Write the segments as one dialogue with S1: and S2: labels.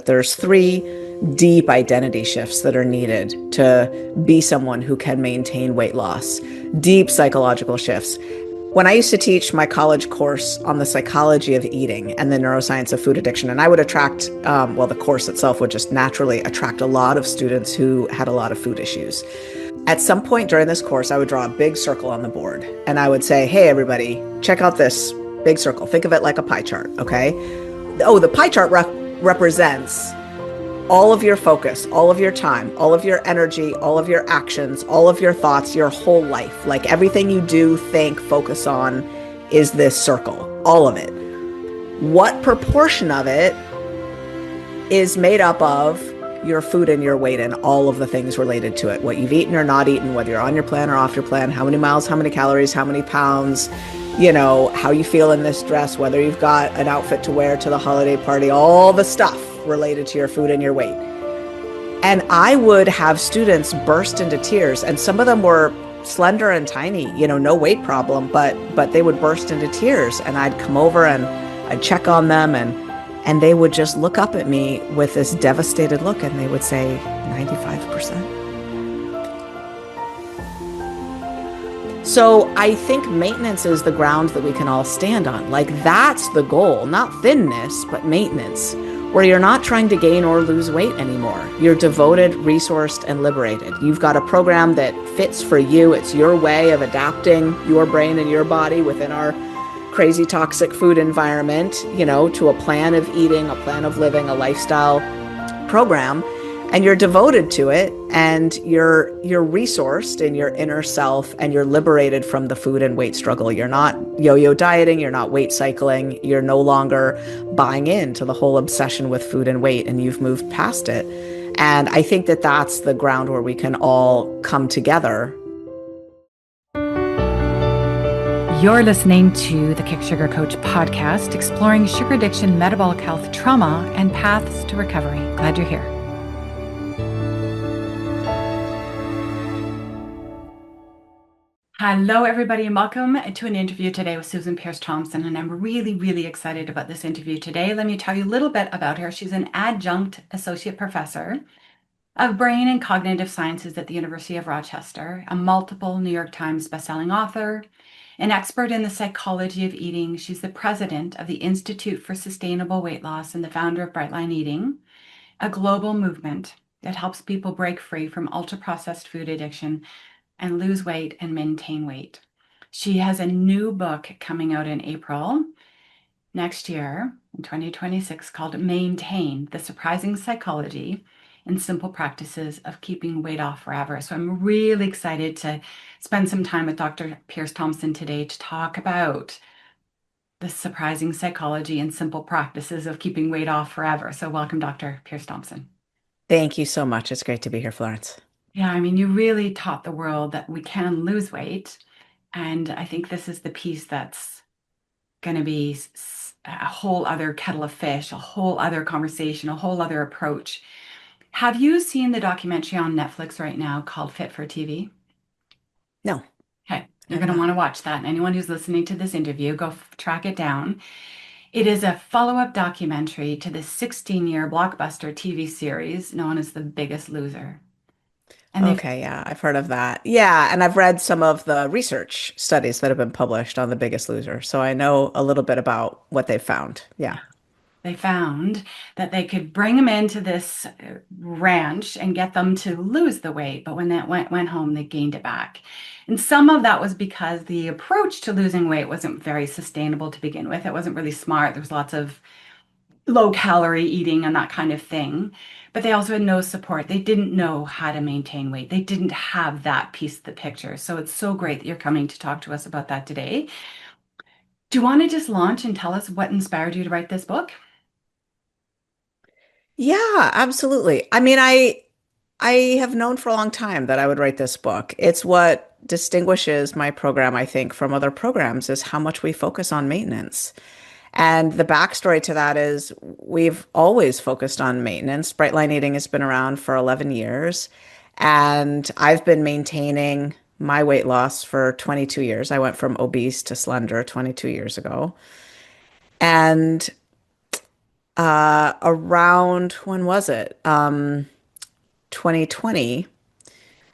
S1: that there's three deep identity shifts that are needed to be someone who can maintain weight loss, deep psychological shifts. When I used to teach my college course on the psychology of eating and the neuroscience of food addiction, and I would attract, the course itself would just naturally attract a lot of students who had a lot of food issues. At some point during this course, I would draw a big circle on the board and I would say, hey, everybody, check out this big circle. Think of it like a pie chart, okay? Oh, the pie chart represents all of your focus, all of your time, all of your energy, all of your actions, all of your thoughts, your whole life. Like everything you do, think, focus on is this circle, all of it. What proportion of it is made up of your food and your weight and all of the things related to it? What you've eaten or not eaten, whether you're on your plan or off your plan, how many miles, how many calories, how many pounds, how you feel in this dress, whether you've got an outfit to wear to the holiday party, all the stuff related to your food and your weight. And I would have students burst into tears, and some of them were slender and tiny, no weight problem, but they would burst into tears, and I'd come over and I'd check on them, and they would just look up at me with this devastated look, and they would say 95%. So I think maintenance is the ground that we can all stand on. Like that's the goal, not thinness, but maintenance, where you're not trying to gain or lose weight anymore. You're devoted, resourced, and liberated. You've got a program that fits for you. It's your way of adapting your brain and your body within our crazy toxic food environment, to a plan of eating, a plan of living, a lifestyle program. And you're devoted to it, and you're resourced in your inner self, and you're liberated from the food and weight struggle. You're not yo-yo dieting, you're not weight cycling, you're no longer buying into the whole obsession with food and weight, and you've moved past it. And I think that that's the ground where we can all come together.
S2: You're listening to the Kick Sugar Coach podcast, exploring sugar addiction, metabolic health, trauma, and paths to recovery. Glad you're here. Hello, everybody, and welcome to an interview today with Susan Peirce Thompson. And I'm really, really excited about this interview today. Let me tell you a little bit about her. She's an adjunct associate professor of brain and cognitive sciences at the University of Rochester, a multiple New York Times bestselling author, an expert in the psychology of eating. She's the president of the Institute for Sustainable Weight Loss and the founder of Brightline Eating, a global movement that helps people break free from ultra-processed food addiction and lose weight and maintain weight. She has a new book coming out in April next year, in 2026, called Maintain: The Surprising Psychology and Simple Practices of Keeping Weight Off Forever. So I'm really excited to spend some time with Dr. Peirce Thompson today to talk about the surprising psychology and simple practices of keeping weight off forever. So welcome, Dr. Peirce Thompson.
S1: Thank you so much. It's great to be here, Florence.
S2: Yeah, I mean, you really taught the world that we can lose weight. And I think this is the piece that's going to be a whole other kettle of fish, a whole other conversation, a whole other approach. Have you seen the documentary on Netflix right now called Fit for TV?
S1: No.
S2: Okay, you're going to want to watch that. And anyone who's listening to this interview, go track it down. It is a follow-up documentary to the 16-year blockbuster TV series known as The Biggest Loser.
S1: Okay, yeah, I've heard of that. Yeah, and I've read some of the research studies that have been published on The Biggest Loser, so I know a little bit about what they found. Yeah.
S2: They found that they could bring them into this ranch and get them to lose the weight, but when that went home, they gained it back. And some of that was because the approach to losing weight wasn't very sustainable to begin with. It wasn't really smart. There was lots of low-calorie eating and that kind of thing. But they also had no support. They didn't know how to maintain weight. They didn't have that piece of the picture. So it's so great that you're coming to talk to us about that today. Do you want to just launch and tell us what inspired you to write this book?
S1: Yeah, absolutely. I mean, I have known for a long time that I would write this book. It's what distinguishes my program, I think, from other programs is how much we focus on maintenance. And the backstory to that is we've always focused on maintenance. Brightline Eating has been around for 11 years, and I've been maintaining my weight loss for 22 years. I went from obese to slender 22 years ago. And Around when was it? 2020,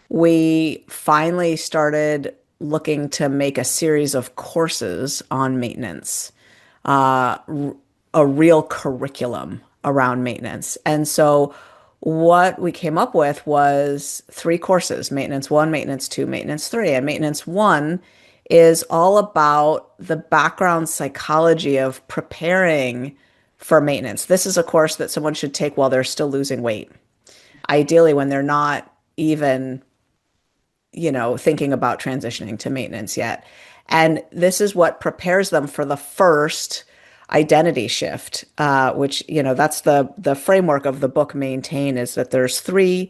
S1: we finally started looking to make a series of courses on maintenance, uh, a real curriculum around maintenance. And so what we came up with was three courses: maintenance one, maintenance two, maintenance three. And maintenance one is all about the background psychology of preparing for maintenance. This is a course that someone should take while they're still losing weight, ideally when they're not even thinking about transitioning to maintenance yet. And this is what prepares them for the first identity shift, which, that's the framework of the book Maintain, is that there's three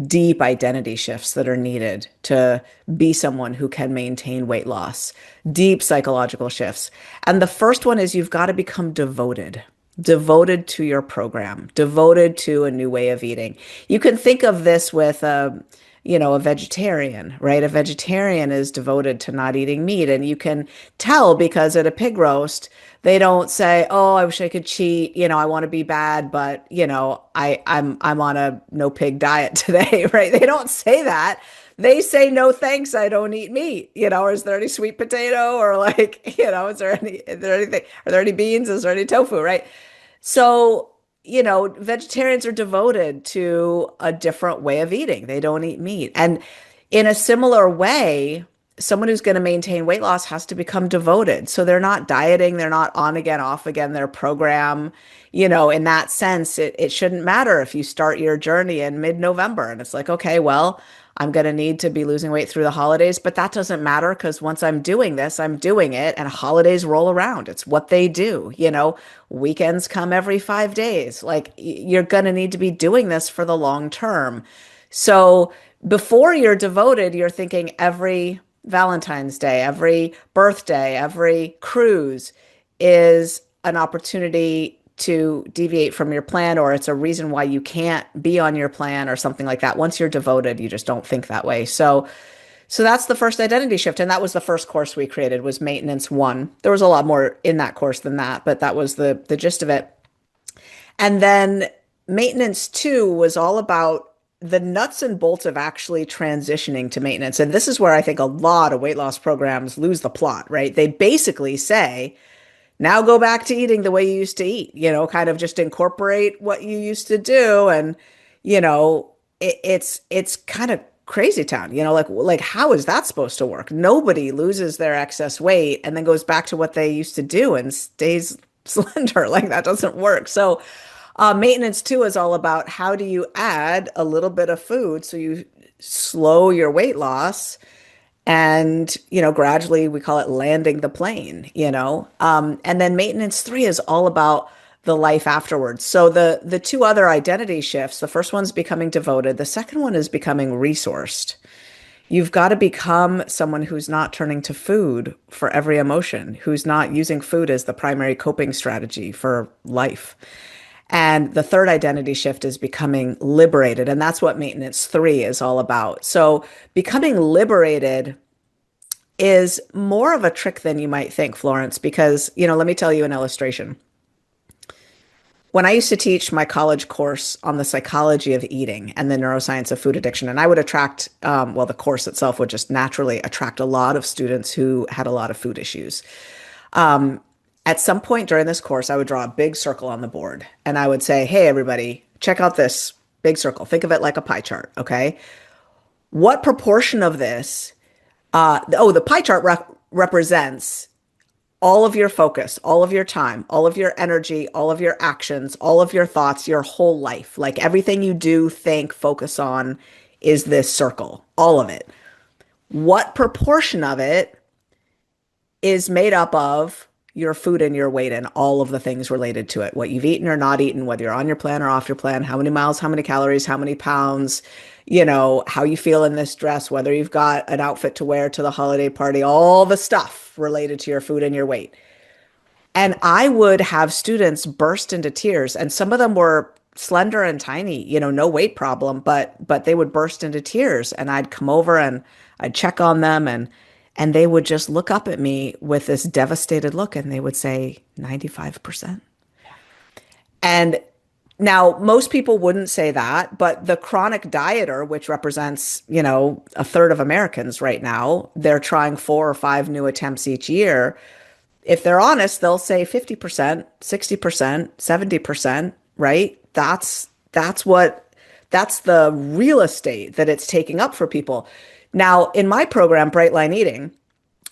S1: deep identity shifts that are needed to be someone who can maintain weight loss, deep psychological shifts. And the first one is you've got to become devoted to your program, devoted to a new way of eating. You can think of this with a vegetarian, right? A vegetarian is devoted to not eating meat. And you can tell because at a pig roast, they don't say, "Oh, I wish I could cheat. I want to be bad, but I'm on a no pig diet today," right? They don't say that. They say, "No, thanks, I don't eat meat." Or is there any sweet potato, or is there anything, are there any beans? Is there any tofu, right? So, vegetarians are devoted to a different way of eating. They don't eat meat. And in a similar way, someone who's going to maintain weight loss has to become devoted. So they're not dieting, they're not on again, off again, their program. In that sense, it shouldn't matter if you start your journey in mid-November and it's like, okay, well, I'm going to need to be losing weight through the holidays, but that doesn't matter because once I'm doing this, I'm doing it and holidays roll around. It's what they do. Weekends come every 5 days. Like you're going to need to be doing this for the long term. So before you're devoted, you're thinking every Valentine's Day, every birthday, every cruise is an opportunity to deviate from your plan, or it's a reason why you can't be on your plan or something like that. Once you're devoted, you just don't think that way. So that's the first identity shift. And that was the first course we created, was maintenance one. There was a lot more in that course than that, but that was the gist of it. And then maintenance two was all about the nuts and bolts of actually transitioning to maintenance. And this is where I think a lot of weight loss programs lose the plot, right? They basically say, now go back to eating the way you used to eat, kind of just incorporate what you used to do. And, it's kind of crazy town, like how is that supposed to work? Nobody loses their excess weight and then goes back to what they used to do and stays slender. Like that doesn't work. So maintenance two is all about how do you add a little bit of food so you slow your weight loss and gradually, we call it landing the plane. And then maintenance three is all about the life afterwards. So the two other identity shifts, the first one's becoming devoted, the second one is becoming resourced. You've got to become someone who's not turning to food for every emotion, who's not using food as the primary coping strategy for life. And the third identity shift is becoming liberated. And that's what maintenance three is all about. So becoming liberated is more of a trick than you might think, Florence, because, let me tell you an illustration. When I used to teach my college course on the psychology of eating and the neuroscience of food addiction, and I would attract, the course itself would just naturally attract a lot of students who had a lot of food issues. At some point during this course, I would draw a big circle on the board and I would say, "Hey, everybody, check out this big circle. Think of it like a pie chart, okay? What proportion of this, the pie chart represents all of your focus, all of your time, all of your energy, all of your actions, all of your thoughts, your whole life. Like everything you do, think, focus on is this circle, all of it. What proportion of it is made up of your food and your weight and all of the things related to it, what you've eaten or not eaten, whether you're on your plan or off your plan, how many miles, how many calories, how many pounds, how you feel in this dress, whether you've got an outfit to wear to the holiday party, all the stuff related to your food and your weight." And I would have students burst into tears, and some of them were slender and tiny, no weight problem, but they would burst into tears, and I'd come over and I'd check on them, and they would just look up at me with this devastated look and they would say 95%. And now most people wouldn't say that, but the chronic dieter, which represents, a third of Americans right now, they're trying 4 or 5 new attempts each year. If they're honest, they'll say 50%, 60%, 70%, right? That's the real estate that it's taking up for people. Now, in my program, Bright Line Eating,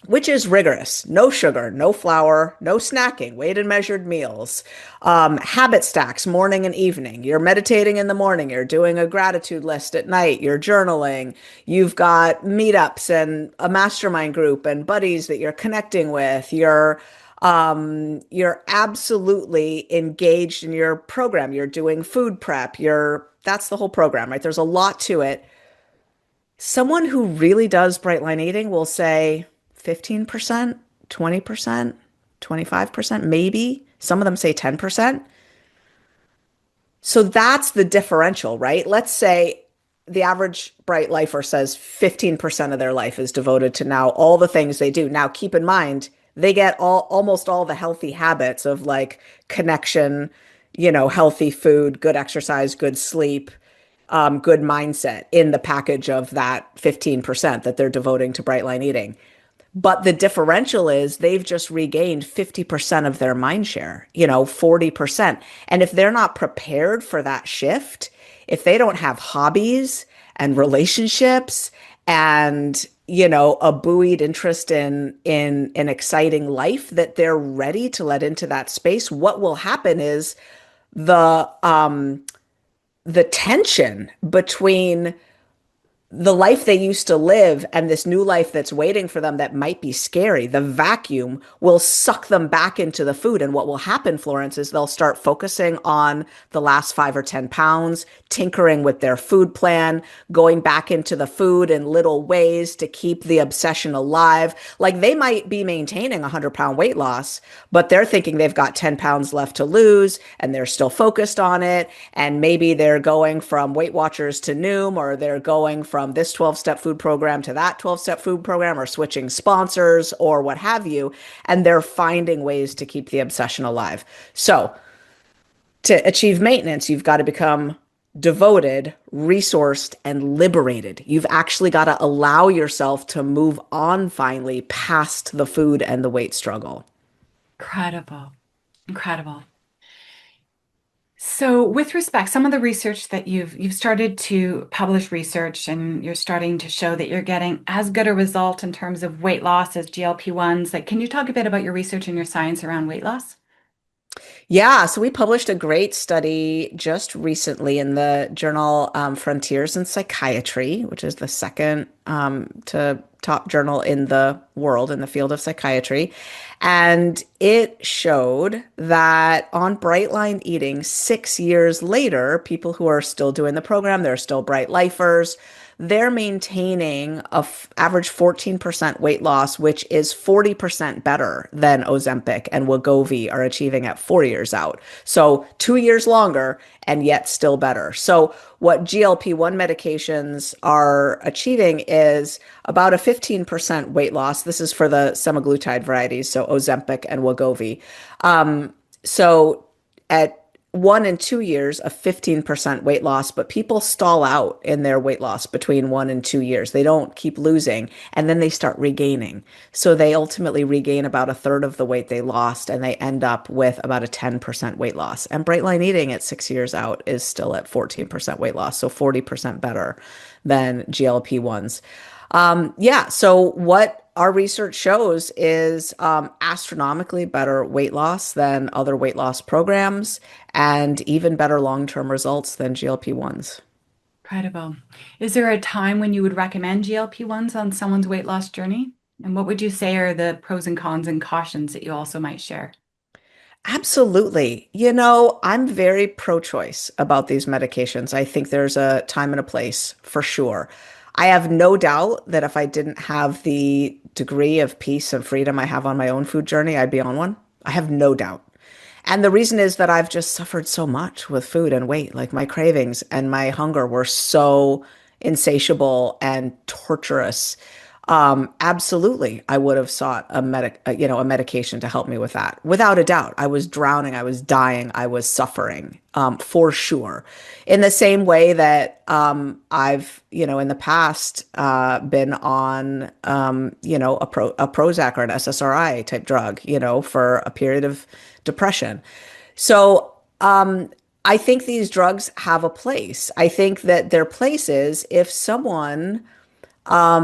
S1: which is rigorous. No sugar, no flour, no snacking, weighed and measured meals, habit stacks, morning and evening. You're meditating in the morning, you're doing a gratitude list at night, you're journaling, you've got meetups and a mastermind group and buddies that you're connecting with. You're absolutely engaged in your program. You're doing food prep. That's the whole program, right? There's a lot to it. Someone who really does bright line eating will say 15%, 20%, 25%, maybe. Some of them say 10%. So that's the differential, right? Let's say the average bright lifer says 15% of their life is devoted to now all the things they do. Now, keep in mind, they get almost all the healthy habits of like connection, healthy food, good exercise, good sleep, good mindset in the package of that 15% that they're devoting to bright line eating. But the differential is they've just regained 50% of their mind share, 40%. And if they're not prepared for that shift, if they don't have hobbies and relationships and, a buoyed interest in an exciting life that they're ready to let into that space, what will happen is the the tension between the life they used to live and this new life that's waiting for them that might be scary, the vacuum will suck them back into the food. And what will happen, Florence, is they'll start focusing on the last 5 or 10 pounds, tinkering with their food plan, going back into the food in little ways to keep the obsession alive. Like they might be maintaining a 100-pound weight loss, but they're thinking they've got 10 pounds left to lose and they're still focused on it. And maybe they're going from Weight Watchers to Noom, or they're going from this 12-step food program to that 12-step food program, or switching sponsors or what have you. And they're finding ways to keep the obsession alive. So to achieve maintenance, you've got to become devoted, resourced, and liberated. You've actually got to allow yourself to move on finally past the food and the weight struggle.
S2: Incredible. Incredible. So, with respect, some of the research that you've started to publish research and you're starting to show that you're getting as good a result in terms of weight loss as GLP-1s. Like, can you talk a bit about your research and your science around weight loss?
S1: Yeah, so we published a great study just recently in the journal Frontiers in Psychiatry, which is the second to top journal in the world in the field of psychiatry. And it showed that on bright line eating, 6 years later, people who are still doing the program, they're still bright lifers, they're maintaining average 14% weight loss, which is 40% better than Ozempic and Wegovy are achieving at 4 years out. So 2 years longer and yet still better. So what GLP-1 medications are achieving is about a 15% weight loss. This is for the semaglutide varieties, so Ozempic and Wegovy. So at 1 and 2 years, a 15% weight loss, but people stall out in their weight loss between 1 and 2 years. They don't keep losing and then they start regaining. So they ultimately regain about a third of the weight they lost and they end up with about a 10% weight loss. And bright line eating at 6 years out is still at 14% weight loss, so 40% better than GLP-1s. Yeah, so what our research shows is astronomically better weight loss than other weight loss programs and even better long-term results than GLP-1s.
S2: Incredible. Is there a time when you would recommend GLP-1s on someone's weight loss journey? And what would you say are the pros and cons and cautions that you also might share?
S1: Absolutely. I'm very pro-choice about these medications. I think there's a time and a place for sure. I have no doubt that if I didn't have the degree of peace and freedom I have on my own food journey, I'd be on one. I have no doubt. And the reason is that I've just suffered so much with food and weight. Like my cravings and my hunger were so insatiable and torturous. Absolutely, I would have sought a medication to help me with that. Without a doubt, I was drowning, I was dying, I was suffering, for sure. In the same way that I've, in the past, been on, a Prozac or an SSRI type drug, for a period of depression. So, I think these drugs have a place. I think that their place is if someone I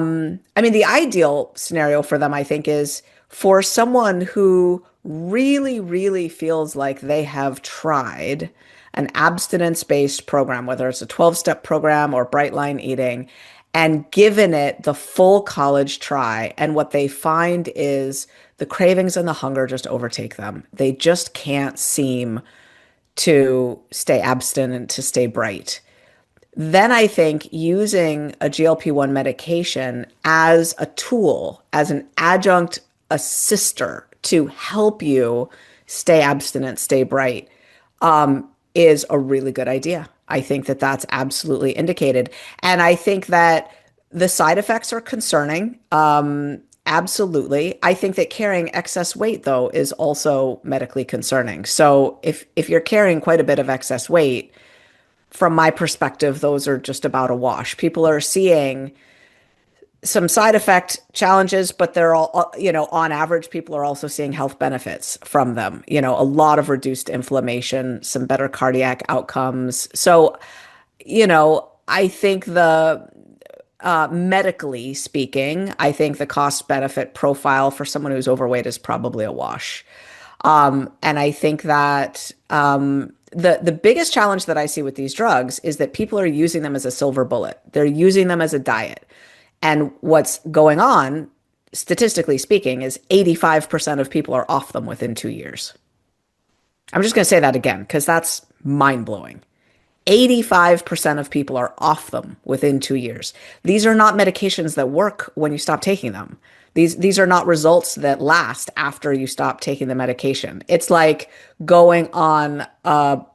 S1: mean, the ideal scenario for them, I think, is for someone who really, really feels like they have tried an abstinence-based program, whether it's a 12-step program or bright line eating, and given it the full college try. And what they find is the cravings and the hunger just overtake them. They just can't seem to stay abstinent, to stay bright. Then I think using a GLP-1 medication as a tool, as an adjunct assister to help you stay abstinent, stay bright, is a really good idea. I think that that's absolutely indicated. And I think that the side effects are concerning. Absolutely. I think that carrying excess weight, though, is also medically concerning. So if you're carrying quite a bit of excess weight, from my perspective, those are just about a wash. People are seeing some side effect challenges, but they're all, on average, people are also seeing health benefits from them. A lot of reduced inflammation, some better cardiac outcomes. So, I think medically speaking, I think the cost benefit profile for someone who's overweight is probably a wash. And I think that the biggest challenge that I see with these drugs is that people are using them as a silver bullet. They're using them as a diet. And what's going on, statistically speaking, is 85% of people are off them within 2 years. I'm just going to say that again because that's mind blowing. 85% of people are off them within 2 years. These are not medications that work when you stop taking them. These are not results that last after you stop taking the medication. It's like going on a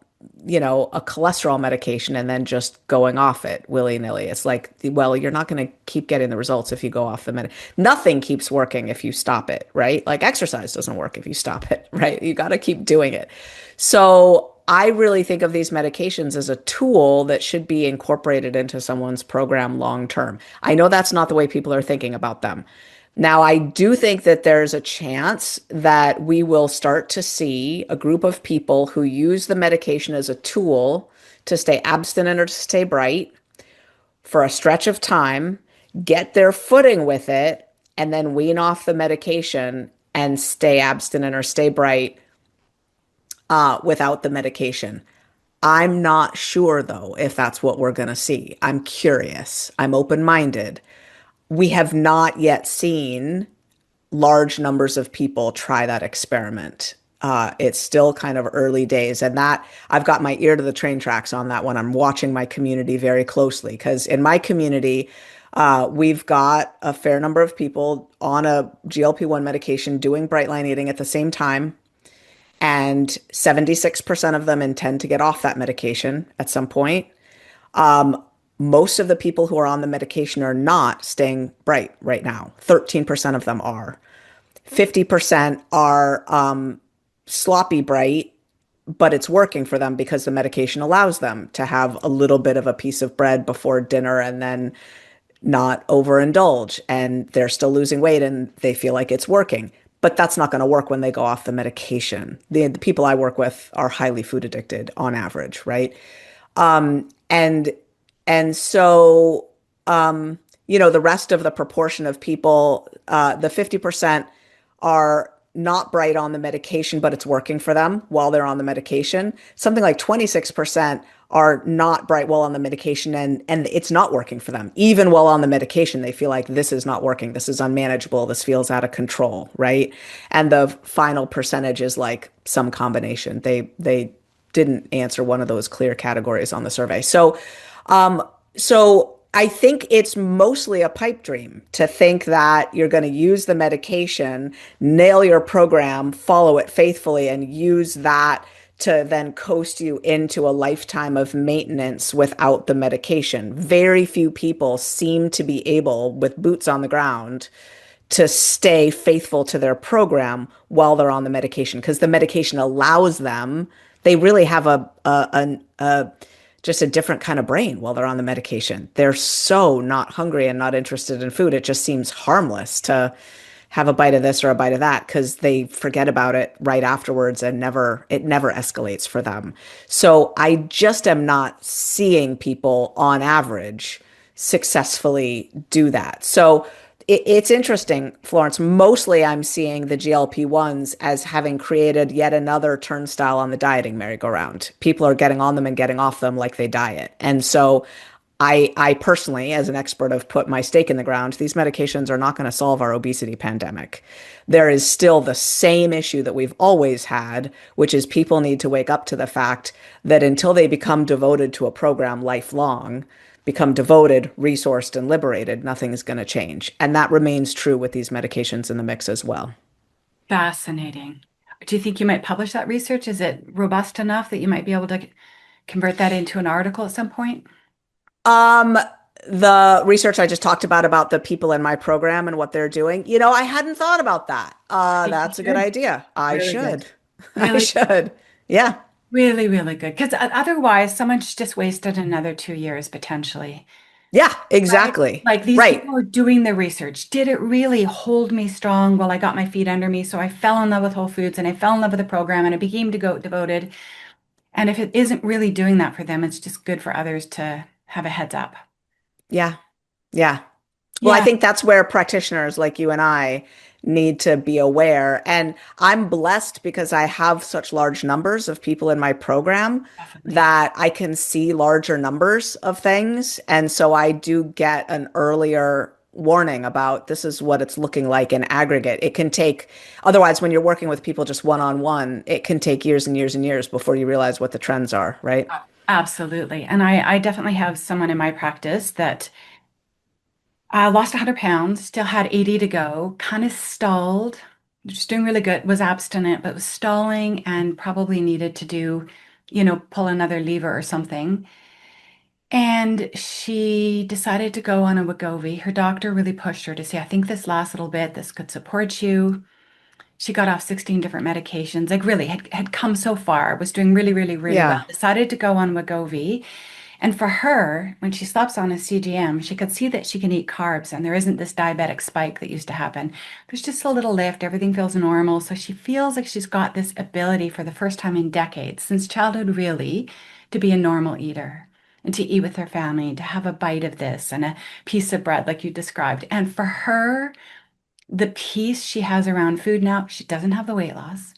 S1: cholesterol medication and then just going off it willy-nilly. It's like, well, you're not going to keep getting the results if you go off the med. Nothing keeps working if you stop it, right? Like exercise doesn't work if you stop it, right? You got to keep doing it. So I really think of these medications as a tool that should be incorporated into someone's program long term. I know that's not the way people are thinking about them. Now, I do think that there's a chance that we will start to see a group of people who use the medication as a tool to stay abstinent or to stay bright for a stretch of time, get their footing with it, and then wean off the medication and stay abstinent or stay bright without the medication. I'm not sure, though, if that's what we're going to see. I'm curious. I'm open-minded. We have not yet seen large numbers of people try that experiment. It's still kind of early days, and that I've got my ear to the train tracks on that one. I'm watching my community very closely because in my community, we've got a fair number of people on a GLP-1 medication doing bright line eating at the same time. And 76% of them intend to get off that medication at some point. Most of the people who are on the medication are not staying bright right now. 13% of them are. 50% are sloppy bright, but it's working for them because the medication allows them to have a little bit of a piece of bread before dinner and then not overindulge. And they're still losing weight and they feel like it's working. But that's not going to work when they go off the medication. The people I work with are highly food addicted on average, right? And so, the rest of the proportion of people, the 50% are not bright on the medication, but it's working for them while they're on the medication. Something like 26% are not bright while on the medication and it's not working for them. Even while on the medication, they feel like this is not working. This is unmanageable. This feels out of control, right? And the final percentage is like some combination. They didn't answer one of those clear categories on the survey. So I think it's mostly a pipe dream to think that you're going to use the medication, nail your program, follow it faithfully, and use that to then coast you into a lifetime of maintenance without the medication. Very few people seem to be able, with boots on the ground, to stay faithful to their program while they're on the medication because the medication allows them, they really have a just a different kind of brain while they're on the medication. They're so not hungry and not interested in food. It just seems harmless to have a bite of this or a bite of that because they forget about it right afterwards and it never escalates for them. So I just am not seeing people on average successfully do that. So it's interesting, Florence. Mostly I'm seeing the GLP-1s as having created yet another turnstile on the dieting merry-go-round. People are getting on them and getting off them like they diet. And so I personally, as an expert, have put my stake in the ground. These medications are not going to solve our obesity pandemic. There is still the same issue that we've always had, which is people need to wake up to the fact that until they become devoted to a program lifelong, become devoted, resourced, and liberated, nothing is going to change. And that remains true with these medications in the mix as well.
S2: Fascinating. Do you think you might publish that research? Is it robust enough that you might be able to convert that into an article at some point?
S1: Um, the research I just talked about the people in my program and what they're doing, I hadn't thought about that.
S2: I think you
S1: That's a good
S2: should.
S1: idea. I
S2: Really good.
S1: should. I
S2: Really,
S1: should. Yeah.
S2: really, really good. Because otherwise, someone's just wasted another 2 years potentially.
S1: Yeah,
S2: Right?
S1: exactly.
S2: Like these
S1: Right.
S2: people are doing the research. Did it really hold me strong while I got my feet under me? So I fell in love with Whole Foods and I fell in love with the program and I became to go devoted. And if it isn't really doing that for them, it's just good for others to have a heads up.
S1: Yeah. Yeah. Well, I
S2: Yeah,
S1: think that's where practitioners like you and I need to be aware. And I'm blessed because I have such large numbers of people in my program
S2: definitely.
S1: that I can see larger numbers of things. And so I do get an earlier warning about this is what it's looking like in aggregate. It can take, otherwise, when you're working with people just one on one, it can take years and years and years before you realize what the trends are, right?
S2: Absolutely. And I definitely have someone in my practice that lost 100 pounds, still had 80 to go, kind of stalled, just doing really good, was abstinent, but was stalling and probably needed to do, pull another lever or something. And she decided to go on a Wegovy. Her doctor really pushed her to say, I think this last little bit, this could support you. She got off 16 different medications, like really had come so far, was doing really, really, really well.
S1: Yeah.
S2: Decided to go on Wegovy. And for her, when she stops on a CGM, she could see that she can eat carbs and there isn't this diabetic spike that used to happen. There's just a little lift, everything feels normal. So she feels like she's got this ability for the first time in decades, since childhood really, to be a normal eater and to eat with her family, to have a bite of this and a piece of bread, like you described. And for her, the peace she has around food now, she doesn't have the weight loss.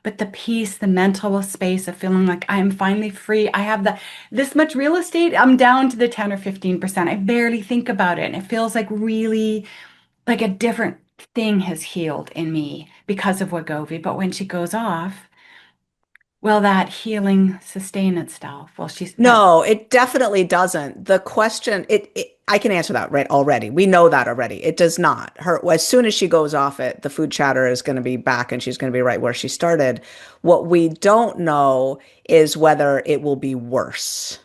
S2: But the peace, the mental space of feeling like I'm finally free. I have this much real estate. I'm down to the 10 or 15%. I barely think about it. And it feels like really like a different thing has healed in me because of Wegovy. But when she goes off, will that healing sustain itself? Well, that
S1: No, it definitely doesn't. The question, I can answer that right already. We know that already. It does not. As soon as she goes off it, the food chatter is going to be back and she's going to be right where she started. What we don't know is whether it will be worse.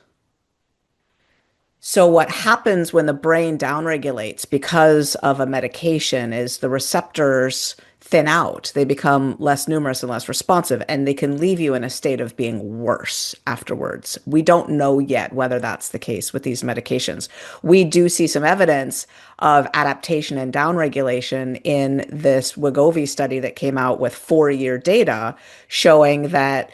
S1: So what happens when the brain downregulates because of a medication is the receptors thin out. They become less numerous and less responsive, and they can leave you in a state of being worse afterwards. We don't know yet whether that's the case with these medications. We do see some evidence of adaptation and downregulation in this Wegovy study that came out with 4-year data showing that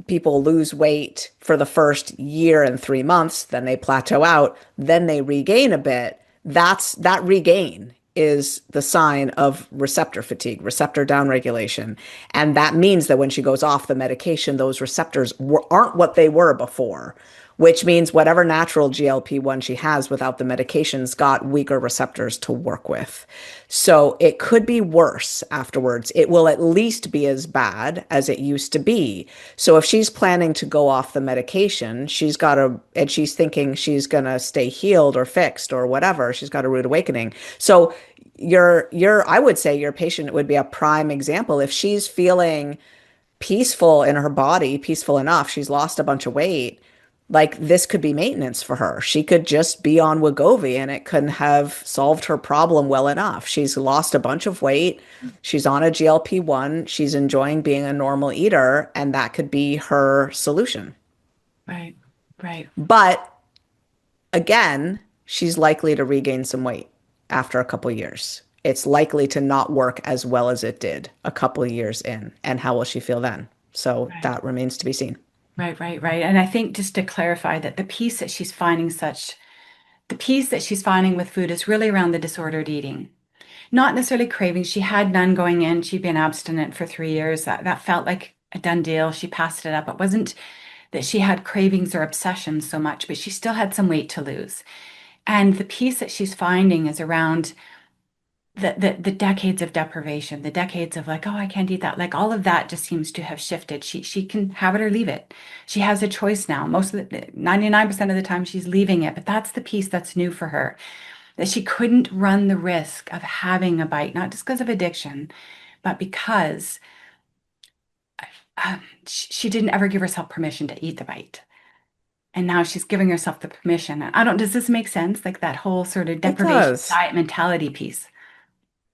S1: people lose weight for the first year and 3 months, then they plateau out, then they regain a bit. That regain is the sign of receptor fatigue, receptor downregulation. And that means that when she goes off the medication, those receptors aren't what they were before, which means whatever natural GLP-1 she has without the medications got weaker receptors to work with. So it could be worse afterwards. It will at least be as bad as it used to be. So if she's planning to go off the medication, and she's thinking she's going to stay healed or fixed or whatever, she's got a rude awakening. So I would say your patient would be a prime example. If she's feeling peaceful in her body, peaceful enough. She's lost a bunch of weight. Like this could be maintenance for her. She could just be on Wegovy and it couldn't have solved her problem well enough. She's lost a bunch of weight. She's on a GLP-1. She's enjoying being a normal eater, and that could be her solution.
S2: Right. Right.
S1: But again, she's likely to regain some weight after a couple years. It's likely to not work as well as it did a couple of years in. And how will she feel then? So
S2: Right.
S1: that remains to be seen.
S2: Right. Right. Right. And I think just to clarify that the peace that she's finding with food is really around the disordered eating. Not necessarily cravings. She had none going in. She'd been abstinent for 3 years. That felt like a done deal. She passed it up. It wasn't that she had cravings or obsessions so much, but she still had some weight to lose. And the peace that she's finding is around the decades of deprivation, the decades of like, oh, I can't eat that. Like all of that just seems to have shifted. She can have it or leave it. She has a choice now. Most of the 99% of the time she's leaving it, but that's the piece that's new for her. That she couldn't run the risk of having a bite, not just because of addiction, but because she didn't ever give herself permission to eat the bite. And now she's giving herself the permission. And I don't, does this make sense? Like that whole sort of
S1: It
S2: deprivation
S1: does.
S2: diet mentality piece.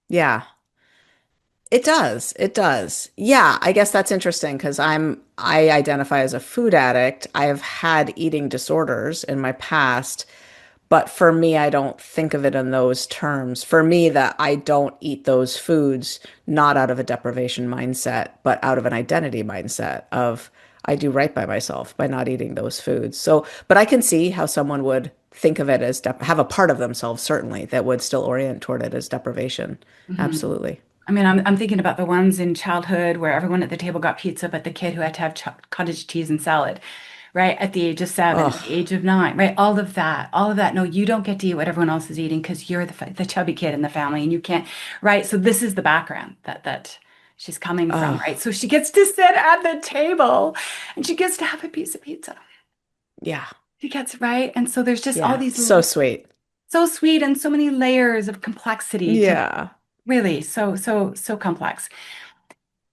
S1: Yeah, it does. It does. Yeah, I guess that's interesting because I identify as a food addict. I have had eating disorders in my past, but for me, I don't think of it in those terms. For me, that I don't eat those foods not out of a deprivation mindset, but out of an identity mindset of I do right by myself by not eating those foods. So, but I can see how someone would think of it as have a part of themselves certainly that would still orient toward it as deprivation.
S2: Mhm.
S1: Absolutely.
S2: I mean, I'm thinking about the ones in childhood where everyone at the table got pizza, but the kid who had to have cottage cheese and salad, right? At the age of 7, at the
S1: Oh,
S2: age of 9, right? All of that, all of that. No, you don't get to eat what everyone else is eating because you're the chubby kid in the family and you can't, right? So this is the background that she's coming from,
S1: oh,
S2: right? So she gets to sit at the table and she gets to have a piece of pizza.
S1: yeah.
S2: She gets, right? And so there's just all
S1: Yeah.
S2: these
S1: So sweet.
S2: so sweet and so many layers of complexity to
S1: Yeah.
S2: really so complex.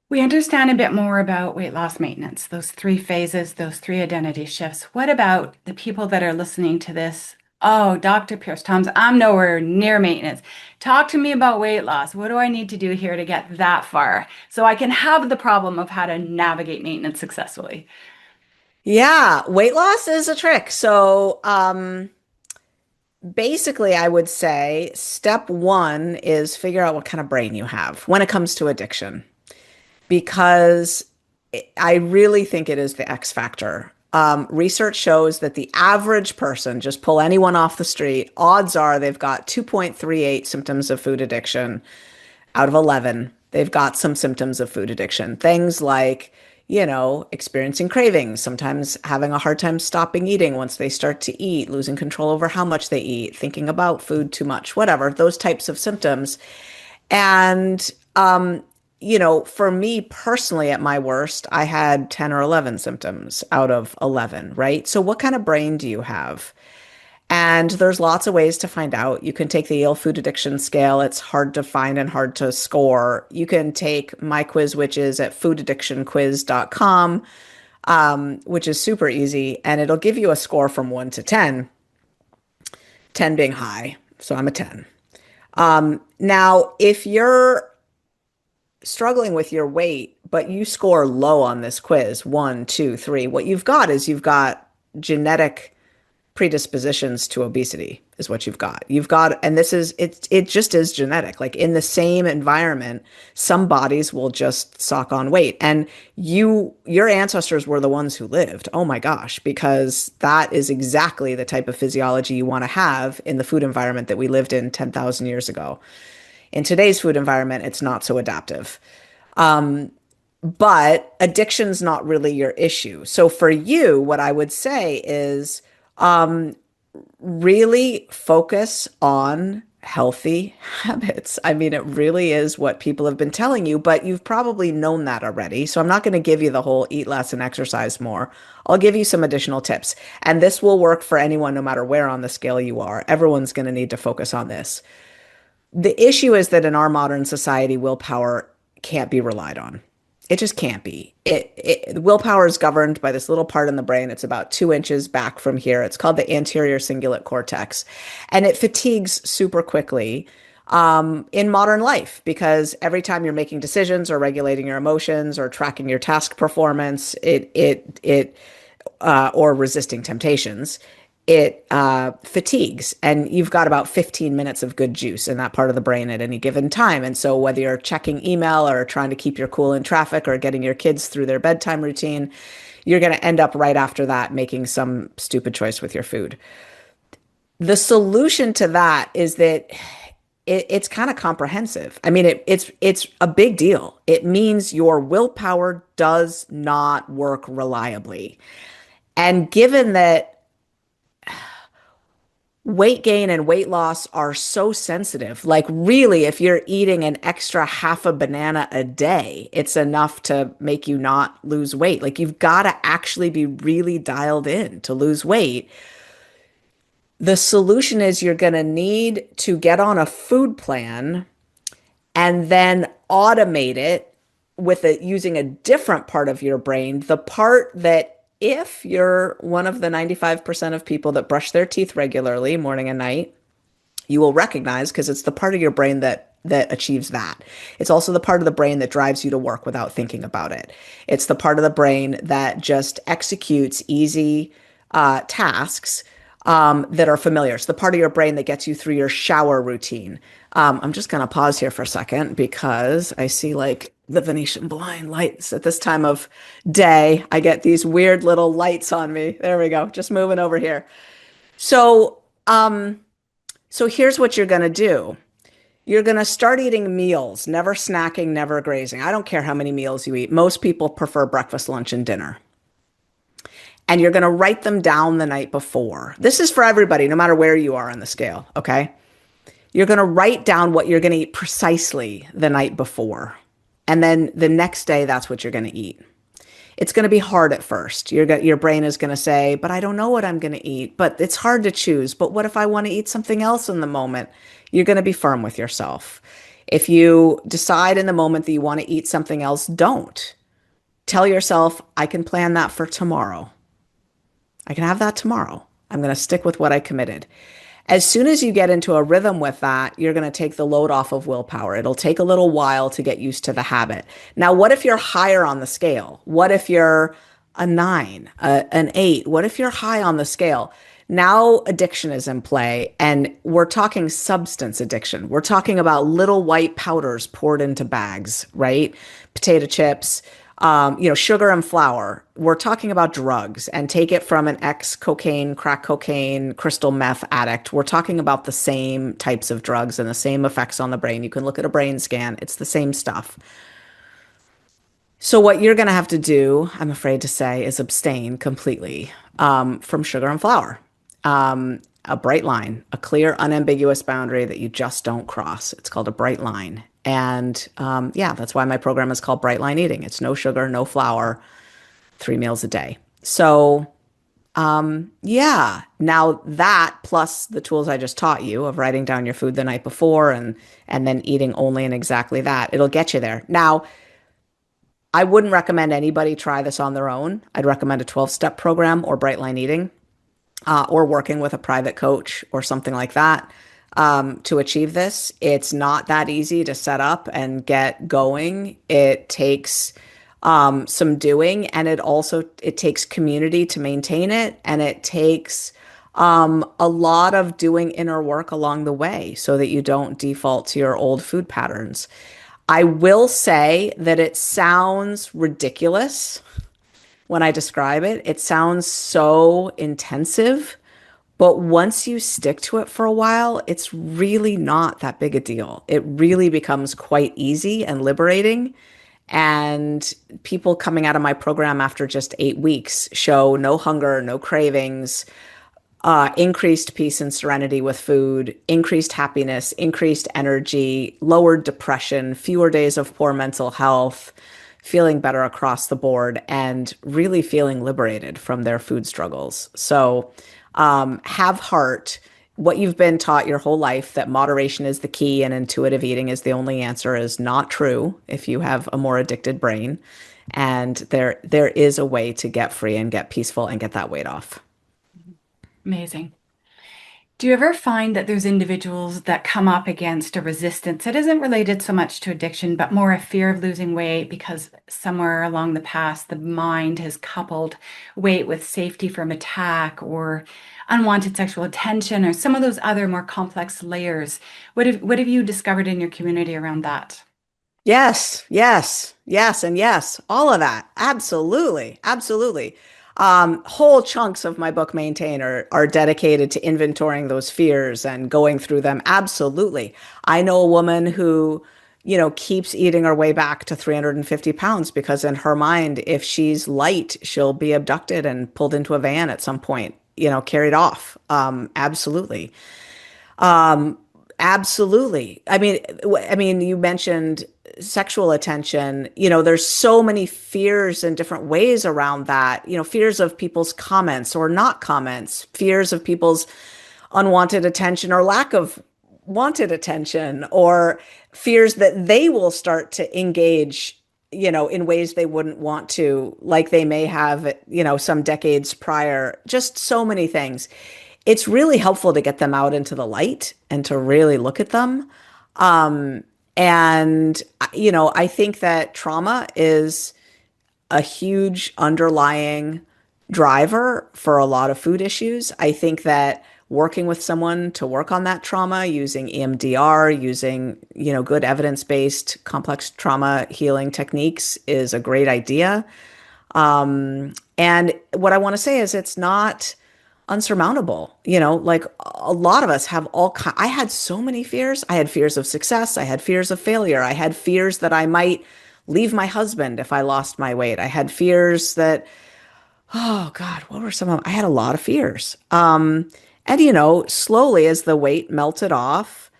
S2: We understand a bit more about weight loss maintenance, those three phases, those three identity shifts. What about the people that are listening to this? Oh, Dr. Peirce Thompson, I'm nowhere near maintenance. Talk to me about weight loss. What do I need to do here to get that far so I can have the problem of how to navigate maintenance successfully?
S1: Yeah. Weight loss is a trick. So, basically, I would say step one is figure out what kind of brain you have when it comes to addiction, because I really think it is the X factor. Research shows that the average person, just pull anyone off the street, odds are they've got 2.38 symptoms of food addiction out of 11. They've got some symptoms of food addiction. Things like, experiencing cravings, sometimes having a hard time stopping eating once they start to eat, losing control over how much they eat, thinking about food too much, whatever, those types of symptoms. And, for me personally, at my worst, I had 10 or 11 symptoms out of 11, right? So, what kind of brain do you have? And there's lots of ways to find out. You can take the Yale Food Addiction Scale. It's hard to find and hard to score. You can take my quiz, which is at foodaddictionquiz.com, which is super easy. And it'll give you a score from 1 to 10, 10 being high. So I'm a 10. Now, if you're struggling with your weight, but you score low on this quiz, 1, 2, 3, what you've got is you've got genetic predispositions to obesity is what you've got. You've got, and it just is genetic. Like in the same environment, some bodies will just sock on weight. And your ancestors were the ones who lived. Oh my gosh, because that is exactly the type of physiology you want to have in the food environment that we lived in 10,000 years ago. In today's food environment, it's not so adaptive. But addiction's not really your issue. So for you, what I would say is really focus on healthy habits. I mean, it really is what people have been telling you, but you've probably known that already. So I'm not going to give you the whole eat less and exercise more. I'll give you some additional tips. And this will work for anyone, no matter where on the scale you are. Everyone's going to need to focus on this. The issue is that in our modern society, willpower can't be relied on. It just can't be. Willpower is governed by this little part in the brain. It's about 2 inches back from here. It's called the anterior cingulate cortex, and it fatigues super quickly in modern life because every time you're making decisions or regulating your emotions or tracking your task performance, or resisting temptations, it fatigues. And you've got about 15 minutes of good juice in that part of the brain at any given time. And so, whether you're checking email or trying to keep your cool in traffic or getting your kids through their bedtime routine, you're going to end up right after that making some stupid choice with your food. The solution to that is that it's kind of comprehensive. I mean, it's a big deal. It means your willpower does not work reliably. And given that weight gain and weight loss are so sensitive. Like, really, if you're eating an extra half a banana a day, it's enough to make you not lose weight. Like, you've got to actually be really dialed in to lose weight. The solution is you're going to need to get on a food plan and then automate it with using a different part of your brain, the part that if you're one of the 95% of people that brush their teeth regularly, morning and night, you will recognize because it's the part of your brain that achieves that. It's also the part of the brain that drives you to work without thinking about it. It's the part of the brain that just executes easy tasks that are familiar. It's the part of your brain that gets you through your shower routine. I'm just going to pause here for a second because I see like the Venetian blind lights at this time of day. I get these weird little lights on me. There we go. Just moving over here. So, so here's what you're going to do. You're going to start eating meals, never snacking, never grazing. I don't care how many meals you eat. Most people prefer breakfast, lunch, and dinner. And you're going to write them down the night before. This is for everybody, no matter where you are on the scale, okay? You're going to write down what you're going to eat precisely the night before. And then the next day, that's what you're going to eat. It's going to be hard at first. Your brain is going to say, but I don't know what I'm going to eat. But it's hard to choose. But what if I want to eat something else in the moment? You're going to be firm with yourself. If you decide in the moment that you want to eat something else, don't. Tell yourself, I can plan that for tomorrow. I can have that tomorrow. I'm going to stick with what I committed. As soon as you get into a rhythm with that, you're going to take the load off of willpower. It'll take a little while to get used to the habit. Now, what if you're higher on the scale? What if you're a 9, an 8? What if you're high on the scale? Now addiction is in play, and we're talking substance addiction. We're talking about little white powders poured into bags, right? Potato chips, sugar and flour. We're talking about drugs, and take it from an ex-cocaine, crack cocaine, crystal meth addict. We're talking about the same types of drugs and the same effects on the brain. You can look at a brain scan. It's the same stuff. So what you're going to have to do, I'm afraid to say, is abstain completely from sugar and flour. A bright line, a clear, unambiguous boundary that you just don't cross. It's called a bright line. And yeah, that's why my program is called Bright Line Eating. It's no sugar, no flour, 3 meals a day. So yeah, now that plus the tools I just taught you of writing down your food the night before and then eating only and exactly that, it'll get you there. Now, I wouldn't recommend anybody try this on their own. I'd recommend a 12-step program or Bright Line Eating, or working with a private coach or something like that to achieve this. It's not that easy to set up and get going. It takes some doing, and it takes community to maintain it, and it takes a lot of doing inner work along the way so that you don't default to your old food patterns. I will say that it sounds ridiculous when I describe it. It sounds so intensive, but once you stick to it for a while, it's really not that big a deal. It really becomes quite easy and liberating. And people coming out of my program after just 8 weeks show no hunger, no cravings, increased peace and serenity with food, increased happiness, increased energy, lowered depression, fewer days of poor mental health, feeling better across the board, and really feeling liberated from their food struggles. So have heart. what you've been taught your whole life, that moderation is the key and intuitive eating is the only answer, is not true if you have a more addicted brain. And there is a way to get free and get peaceful and get that weight off.
S2: Amazing. Do you ever find that there's individuals that come up against a resistance that isn't related so much to addiction, but more a fear of losing weight because somewhere along the past, the mind has coupled weight with safety from attack or unwanted sexual attention or some of those other more complex layers? What have you discovered in your community around that?
S1: Yes, yes, yes, and yes, all of that. Absolutely, absolutely. Whole chunks of my book Maintain are dedicated to inventorying those fears and going through them. Absolutely. I know a woman who, keeps eating her way back to 350 pounds because in her mind, if she's light, she'll be abducted and pulled into a van at some point, carried off. Absolutely. Um, Absolutely. I mean, you mentioned sexual attention. There's so many fears in different ways around that. Fears of people's comments or not comments, fears of people's unwanted attention or lack of wanted attention, or fears that they will start to engage, in ways they wouldn't want to, like they may have, some decades prior. Just so many things. It's really helpful to get them out into the light and to really look at them. Um, and, I think that trauma is a huge underlying driver for a lot of food issues. I think that working with someone to work on that trauma using EMDR, using, good evidence-based complex trauma healing techniques is a great idea. And what I want to say is it's not unsurmountable. Like a lot of us have I had so many fears. I had fears of success. I had fears of failure. I had fears that I might leave my husband if I lost my weight. I had fears that, oh God, what were some of them? I had a lot of fears. And slowly as the weight melted off,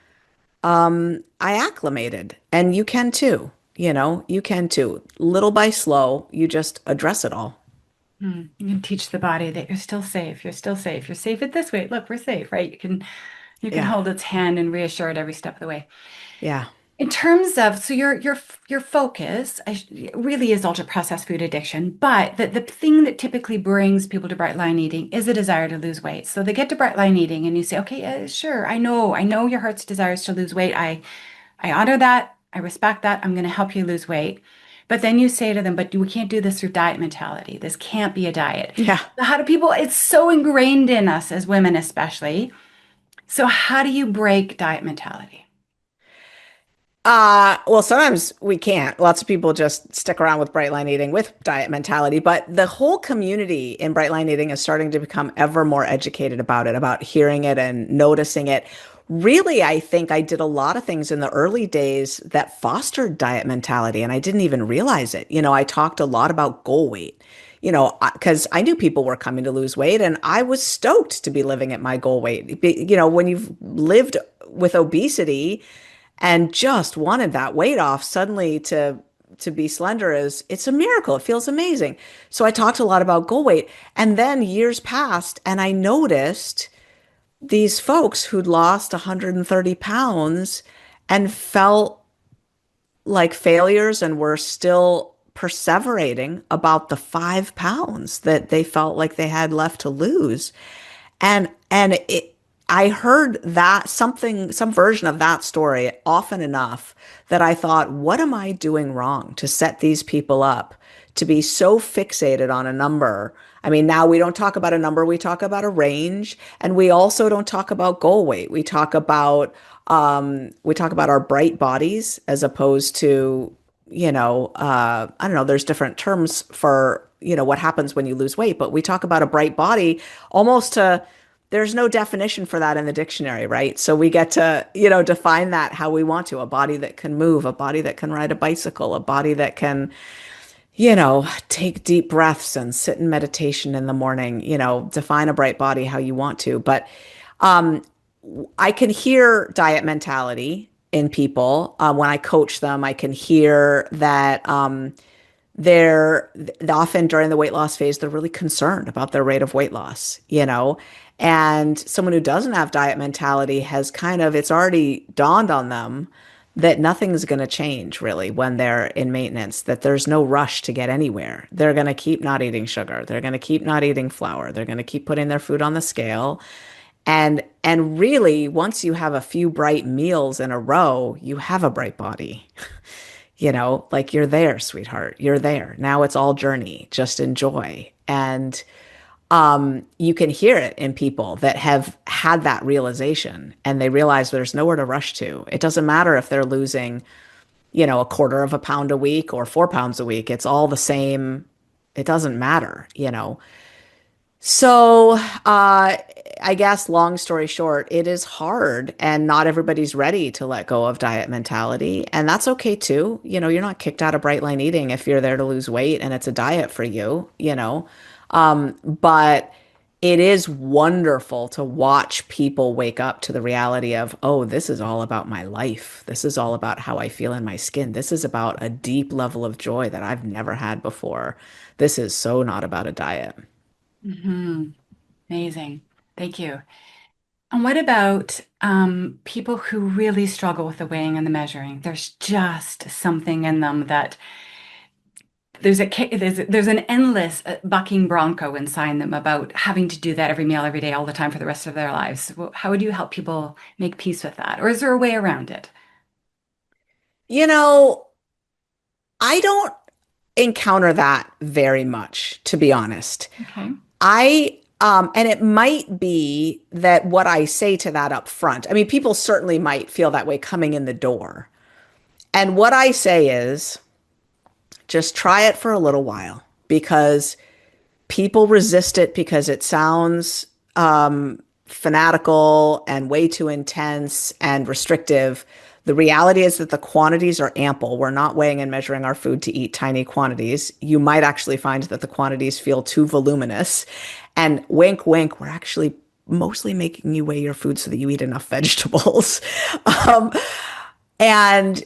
S1: I acclimated, and you can too. You can too. Little by slow, you just address it all.
S2: You can teach the body that you're still safe. You're still safe. You're safe at this weight. Look, we're safe, right? You can
S1: Yeah.
S2: hold its hand and reassure it every step of the way.
S1: Yeah.
S2: In terms of, so your focus really is ultra processed food addiction, but the thing that typically brings people to bright line eating is a desire to lose weight. So they get to bright line eating, and you say, okay, sure, I know your heart's desires to lose weight. I honor that. I respect that. I'm going to help you lose weight. But then you say to them, but we can't do this through diet mentality. This can't be a diet.
S1: Yeah.
S2: So how do people, it's so ingrained in us as women, especially. So how do you break diet mentality?
S1: Well, sometimes we can't. Lots of people just stick around with bright line eating with diet mentality, but the whole community in bright line eating is starting to become ever more educated about it, about hearing it and noticing it. Really, I think I did a lot of things in the early days that fostered diet mentality, and I didn't even realize it. I talked a lot about goal weight, because I knew people were coming to lose weight, and I was stoked to be living at my goal weight. When you've lived with obesity, and just wanted that weight off, suddenly to be slender, is it's a miracle. It feels amazing. So I talked a lot about goal weight, and then years passed and I noticed these folks who'd lost 130 pounds and felt like failures and were still perseverating about the 5 pounds that they felt like they had left to lose. And I heard that some version of that story often enough that I thought, what am I doing wrong to set these people up to be so fixated on a number? I mean, now we don't talk about a number, we talk about a range, and we also don't talk about goal weight. We talk about our bright bodies as opposed to, I don't know, there's different terms for, what happens when you lose weight, but we talk about a bright body almost to, there's no definition for that in the dictionary, right? So we get to, define that how we want to: a body that can move, a body that can ride a bicycle, a body that can, take deep breaths and sit in meditation in the morning, define a bright body how you want to. But um, I can hear diet mentality in people when I coach them. I can hear that they're often during the weight loss phase, they're really concerned about their rate of weight loss, you know? And someone who doesn't have diet mentality has kind of, it's already dawned on them that nothing's going to change really when they're in maintenance, that there's no rush to get anywhere. They're going to keep not eating sugar. They're going to keep not eating flour. They're going to keep putting their food on the scale. And really, once you have a few bright meals in a row, you have a bright body. You know, like you're there, sweetheart. You're there. Now it's all journey. Just enjoy. And you can hear it in people that have had that realization and they realize there's nowhere to rush to. It doesn't matter if they're losing, you know, a quarter of a pound a week or 4 pounds a week. It's all the same. It doesn't matter, you know. So, I guess long story short, it is hard and not everybody's ready to let go of diet mentality. And that's okay too. You know, you're not kicked out of Bright Line Eating if you're there to lose weight and it's a diet for you, you know. But it is wonderful to watch people wake up to the reality of, oh, this is all about my life. This is all about how I feel in my skin. This is about a deep level of joy that I've never had before. This is so not about a diet.
S2: Hmm. Amazing. Thank you. And what about people who really struggle with the weighing and the measuring? There's just something in them that there's an endless bucking bronco inside them about having to do that every meal, every day, all the time for the rest of their lives. How would you help people make peace with that? Or is there a way around it?
S1: You know, I don't encounter that very much, to be honest.
S2: Okay.
S1: And it might be that what I say to that up front, I mean, people certainly might feel that way coming in the door. And what I say is just try it for a little while because people resist it because it sounds fanatical and way too intense and restrictive. The reality is that the quantities are ample. We're not weighing and measuring our food to eat tiny quantities. You might actually find that the quantities feel too voluminous. And wink, wink, we're actually mostly making you weigh your food so that you eat enough vegetables. um, and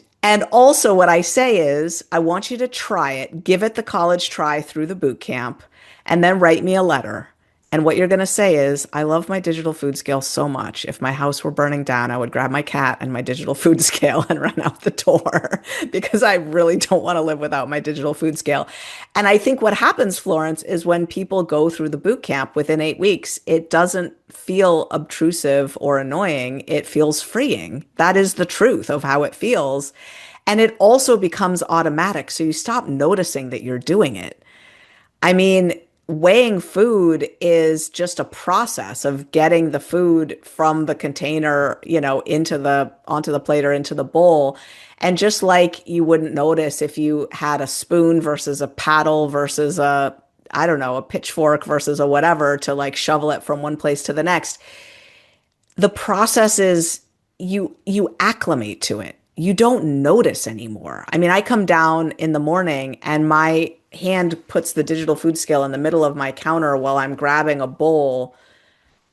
S1: also what I say is I want you to try it, give it the college try through the boot camp, and then write me a letter. And what you're going to say is, I love my digital food scale so much. If my house were burning down, I would grab my cat and my digital food scale and run out the door because I really don't want to live without my digital food scale. And I think what happens, Florence, is when people go through the boot camp within 8 weeks, it doesn't feel obtrusive or annoying. It feels freeing. That is the truth of how it feels. And it also becomes automatic. So you stop noticing that you're doing it. I mean, weighing food is just a process of getting the food from the container, you know, into the onto the plate or into the bowl. And just like you wouldn't notice if you had a spoon versus a paddle versus a, I don't know, a pitchfork versus a whatever to like shovel it from one place to the next, the process is you acclimate to it. You don't notice anymore. I mean, I come down in the morning and my hand puts the digital food scale in the middle of my counter while I'm grabbing a bowl.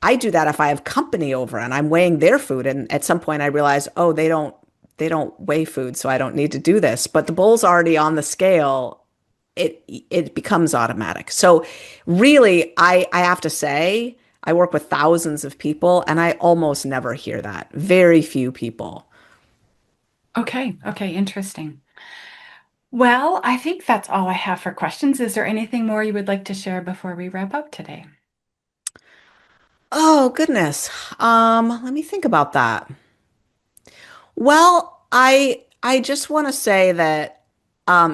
S1: I do that if I have company over and I'm weighing their food and at some point I realize, oh, they don't weigh food, so I don't need to do this. But the bowl's already on the scale. It becomes automatic. So really, I have to say, I work with thousands of people and I almost never hear that. Very few people.
S2: Okay. Okay. Interesting. Well, I think that's all I have for questions. Is there anything more you would like to share before we wrap up today?
S1: Oh, goodness. Let me think about that. Well, I just want to say that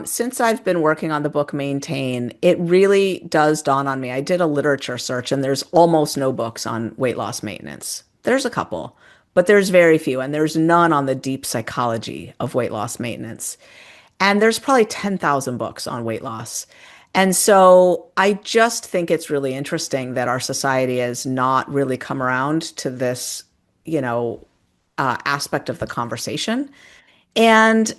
S1: since I've been working on the book Maintain, it really does dawn on me. I did a literature search and there's almost no books on weight loss maintenance. There's a couple, but there's very few, and there's none on the deep psychology of weight loss maintenance. And there's probably 10,000 books on weight loss. And so I just think it's really interesting that our society has not really come around to this, you know, aspect of the conversation. And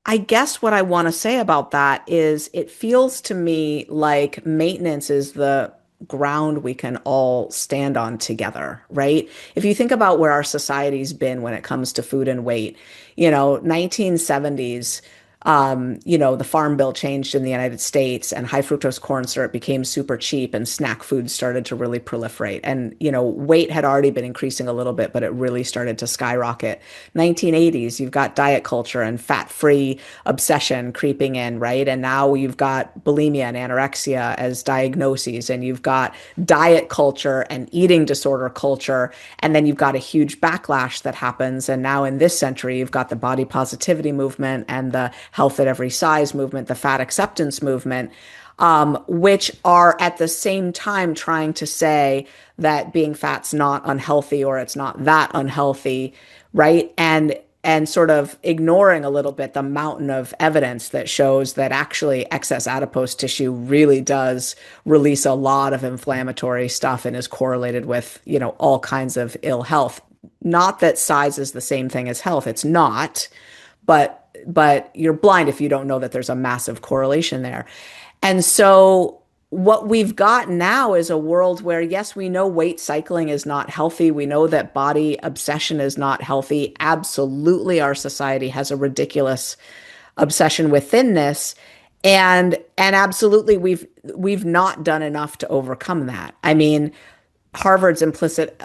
S1: I guess what I want to say about that is it feels to me like maintenance is the ground we can all stand on together, right? If you think about where our society's been when it comes to food and weight, you know, 1970s. The farm bill changed in the United States and high fructose corn syrup became super cheap and snack foods started to really proliferate. And, weight had already been increasing a little bit, but it really started to skyrocket. 1980s, you've got diet culture and fat-free obsession creeping in, right? And now you've got bulimia and anorexia as diagnoses, and you've got diet culture and eating disorder culture. And then you've got a huge backlash that happens. And now in this century, you've got the body positivity movement and the health at every size movement, the fat acceptance movement, which are at the same time trying to say that being fat's not unhealthy or it's not that unhealthy, right? And sort of ignoring a little bit the mountain of evidence that shows that actually excess adipose tissue really does release a lot of inflammatory stuff and is correlated with, all kinds of ill health. Not that size is the same thing as health, it's not, but you're blind if you don't know that there's a massive correlation there. And so what we've got now is a world where, yes, we know weight cycling is not healthy. We know that body obsession is not healthy. Absolutely, our society has a ridiculous obsession with thinness. And absolutely we've not done enough to overcome that. I mean, Harvard's implicit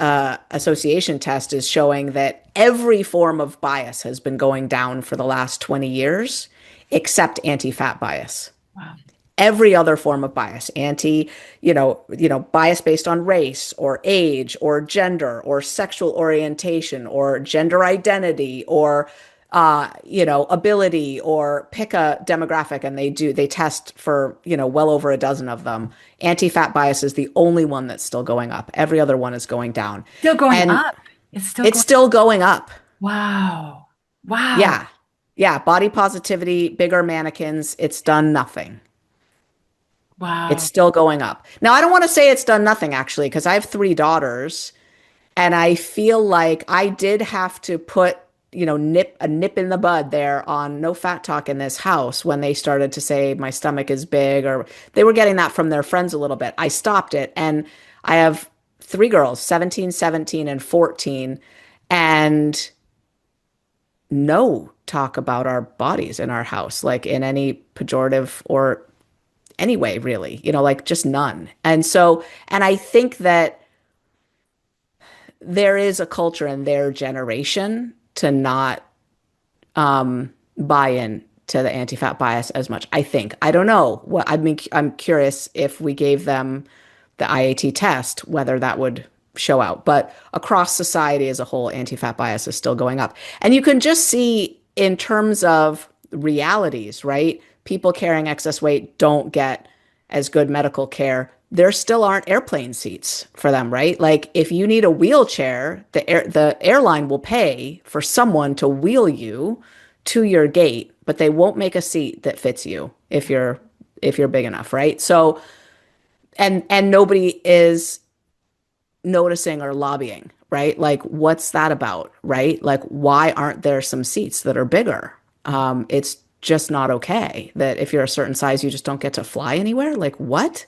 S1: association test is showing that every form of bias has been going down for the last 20 years, except anti-fat bias.
S2: Wow.
S1: Every other form of bias, bias based on race or age or gender or sexual orientation or gender identity or ability, or pick a demographic, and they test for, well over a dozen of them. Anti-fat bias is the only one that's still going up. Every other one is going down.
S2: Still going
S1: And
S2: up. It's still
S1: it's
S2: going.
S1: still going up.
S2: Wow. Wow.
S1: Yeah. Yeah. Body positivity, bigger mannequins, it's done nothing. It's
S2: Wow.
S1: still going up. Now, I don't want to say it's done nothing, actually, because I have three daughters, and I feel like I did have to put, nip in the bud there on no fat talk in this house when they started to say my stomach is big, or they were getting that from their friends a little bit. I stopped it. And I have three girls, 17, 17, and 14, and no talk about our bodies in our house, like in any pejorative or any way, really, like just none. And I think that there is a culture in their generation to not buy in to the anti-fat bias as much. I think. I don't know. What I mean, I'm curious if we gave them the IAT test, whether that would show out. But across society as a whole, anti-fat bias is still going up. And you can just see in terms of realities, right? People carrying excess weight don't get as good medical care. There still aren't airplane seats for them, right? Like if you need a wheelchair, the airline will pay for someone to wheel you to your gate, but they won't make a seat that fits you if you're big enough, right? So and nobody is noticing or lobbying, right? Like what's that about, right? Like why aren't there some seats that are bigger? It's just not okay that if you're a certain size, you just don't get to fly anywhere. Like what?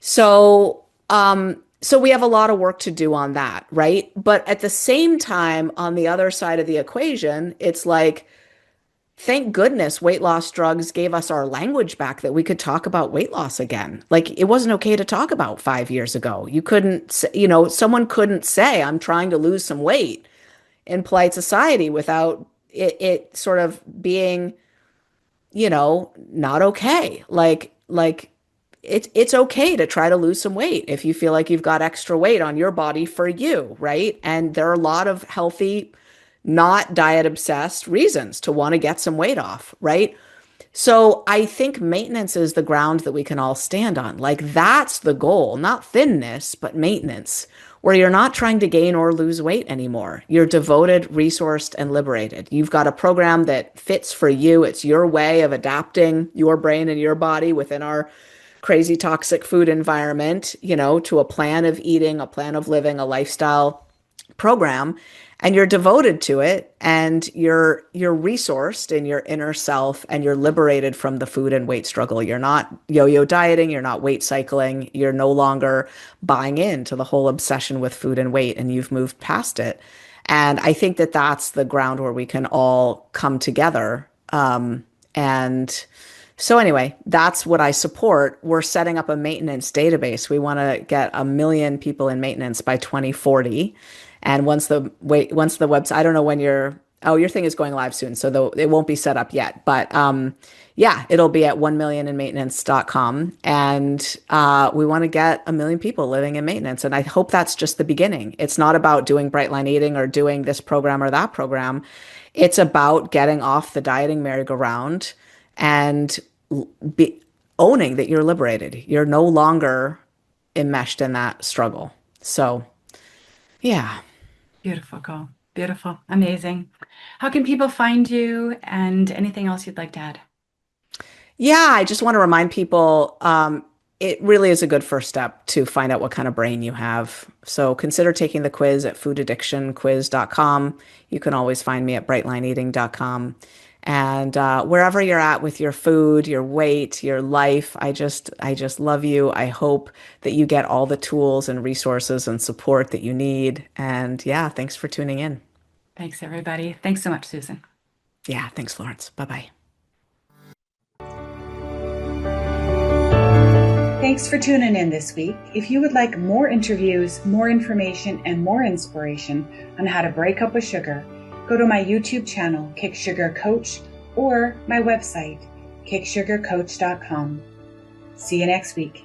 S1: So we have a lot of work to do on that, right? But at the same time, on the other side of the equation, it's like, thank goodness weight loss drugs gave us our language back that we could talk about weight loss again. Like it wasn't okay to talk about 5 years ago. You couldn't, someone couldn't say, I'm trying to lose some weight in polite society without it sort of being, not okay. Like it's okay to try to lose some weight if you feel like you've got extra weight on your body for you, right? And there are a lot of healthy, not diet obsessed reasons to want to get some weight off, right? So I think maintenance is the ground that we can all stand on. Like that's the goal, not thinness, but maintenance, where you're not trying to gain or lose weight anymore. You're devoted, resourced, and liberated. You've got a program that fits for you. It's your way of adapting your brain and your body within our crazy toxic food environment, to a plan of eating, a plan of living, a lifestyle program, and you're devoted to it, and you're resourced in your inner self, and you're liberated from the food and weight struggle. You're not yo-yo dieting, you're not weight cycling, you're no longer buying into the whole obsession with food and weight, and you've moved past it. And I think that that's the ground where we can all come together And so anyway, that's what I support. We're setting up a maintenance database. We want to get 1 million people in maintenance by 2040. And once the website, I don't know when your thing is going live soon, so it won't be set up yet. But yeah, it'll be at 1millioninmaintenance.com. And we want to get 1 million people living in maintenance. And I hope that's just the beginning. It's not about doing bright line eating or doing this program or that program. It's about getting off the dieting merry-go-round and be owning that you're liberated. You're no longer enmeshed in that struggle. So, yeah.
S2: Beautiful goal. Beautiful. Amazing. How can people find you and anything else you'd like to add?
S1: Yeah, I just want to remind people it really is a good first step to find out what kind of brain you have. So consider taking the quiz at foodaddictionquiz.com. You can always find me at brightlineeating.com. And wherever you're at with your food, your weight, your life, I just love you. I hope that you get all the tools and resources and support that you need. And yeah, thanks for tuning in.
S2: Thanks, everybody. Thanks so much, Susan.
S1: Yeah, thanks, Florence. Bye-bye.
S3: Thanks for tuning in this week. If you would like more interviews, more information, and more inspiration on how to break up with sugar, go to my YouTube channel, Kick Sugar Coach, or my website, kicksugarcoach.com. See you next week.